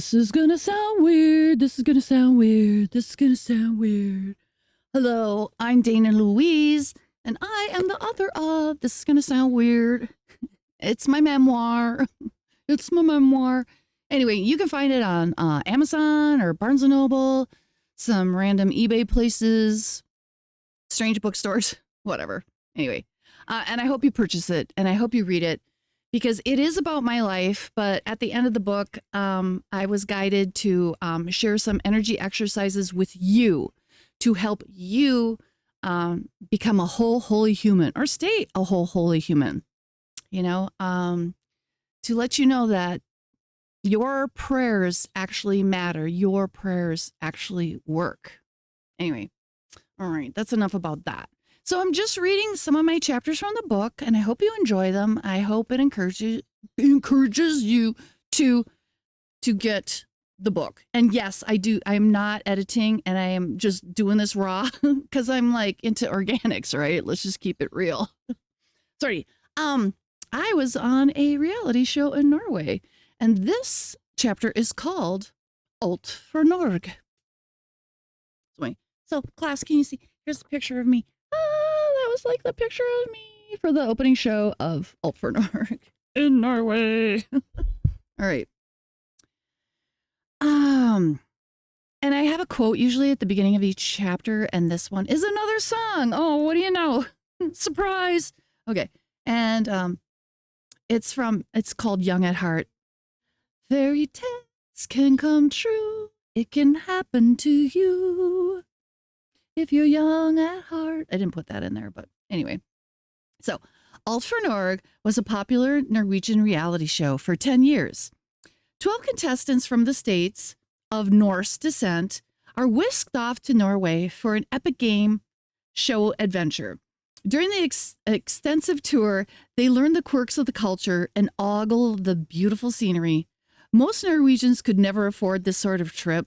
This is gonna sound weird. This is gonna sound weird. This is gonna sound weird. Hello, I'm Dana Louise, and I am the author of This is Gonna Sound Weird. It's my memoir. It's my memoir. Anyway, you can find it on Amazon or Barnes & Noble, some random eBay places, strange bookstores, whatever. Anyway, and I hope you purchase it, and I hope you read it, because it is about my life. But at the end of the book, I was guided to share some energy exercises with you to help you become a whole, holy human, or stay a whole, holy human, to let you know that your prayers actually matter. Your prayers actually work. Anyway, all right, that's enough about that. So I'm just reading some of my chapters from the book, and I hope you enjoy them. I hope it encourages you to get the book. And yes, I do. I'm not editing, and I am just doing this raw because I'm like into organics, right? Let's just keep it real. Sorry. I was on a reality show in Norway, and this chapter is called ALT for Norge. So class, can you see? Here's a picture of me. That was like the picture of me for the opening show of ALT for Norge in Norway. All right. And I have a quote usually at the beginning of each chapter, and this one is another song. Oh, what do you know? Surprise. Okay. And it's called Young at Heart. Fairy tales can come true. It can happen to you if you're young at heart. I didn't put that in there, but anyway. So, ALT for Norge was a popular Norwegian reality show for 10 years. 12 contestants from the states of Norse descent are whisked off to Norway for an epic game show adventure. During the extensive tour, they learn the quirks of the culture and ogle the beautiful scenery. Most Norwegians could never afford this sort of trip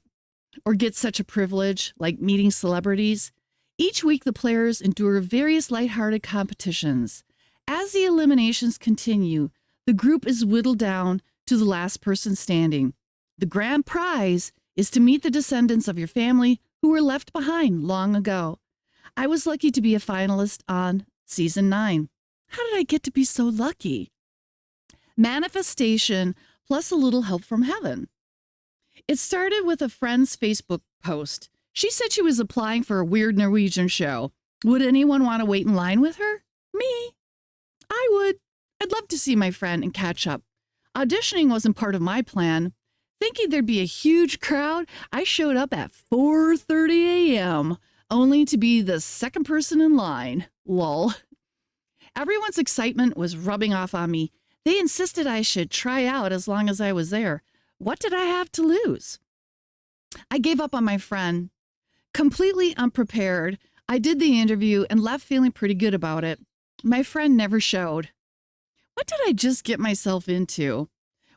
or get such a privilege, like meeting celebrities. Each week, the players endure various lighthearted competitions. As the eliminations continue, the group is whittled down to the last person standing. The grand prize is to meet the descendants of your family who were left behind long ago. I was lucky to be a finalist on season 9. How did I get to be so lucky? Manifestation plus a little help from heaven. It started with a friend's Facebook post. She said she was applying for a weird Norwegian show. Would anyone want to wait in line with her? Me? I would. I'd love to see my friend and catch up. Auditioning wasn't part of my plan. Thinking there'd be a huge crowd, I showed up at 4:30 a.m., only to be the second person in line. Lol. Everyone's excitement was rubbing off on me. They insisted I should try out as long as I was there. What did I have to lose? I gave up on my friend. Completely unprepared, I did the interview and left feeling pretty good about it. My friend never showed. What did I just get myself into?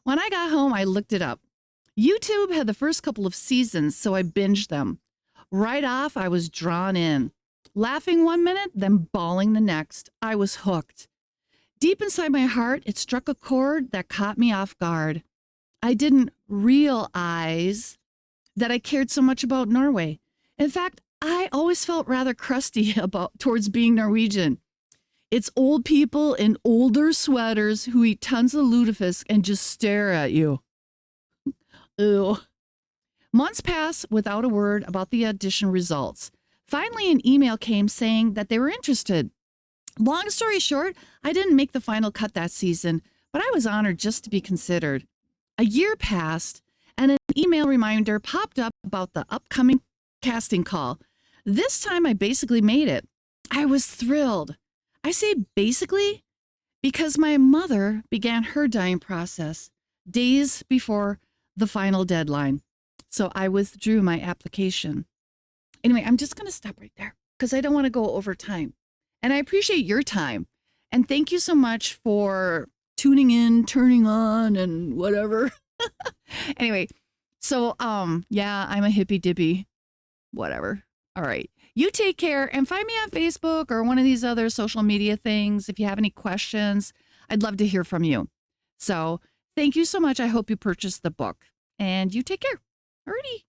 When I got home, I looked it up. YouTube had the first couple of seasons, so I binged them. Right off, I was drawn in. Laughing one minute, then bawling the next. I was hooked. Deep inside my heart, it struck a chord that caught me off guard. I didn't realize that I cared so much about Norway. In fact, I always felt rather crusty towards being Norwegian. It's old people in older sweaters who eat tons of lutefisk and just stare at you. Ew. Months passed without a word about the audition results. Finally, an email came saying that they were interested. Long story short, I didn't make the final cut that season, but I was honored just to be considered. A year passed, and an email reminder popped up about the upcoming casting call. This time, I basically made it. I was thrilled. I say basically because my mother began her dying process days before the final deadline. So I withdrew my application. Anyway, I'm just going to stop right there because I don't want to go over time. And I appreciate your time. And thank you so much for tuning in, turning on, and whatever. Anyway, so, yeah, I'm a hippy dippy, whatever. All right. You take care and find me on Facebook or one of these other social media things. If you have any questions, I'd love to hear from you. So thank you so much. I hope you purchase the book. and you take care. Alrighty.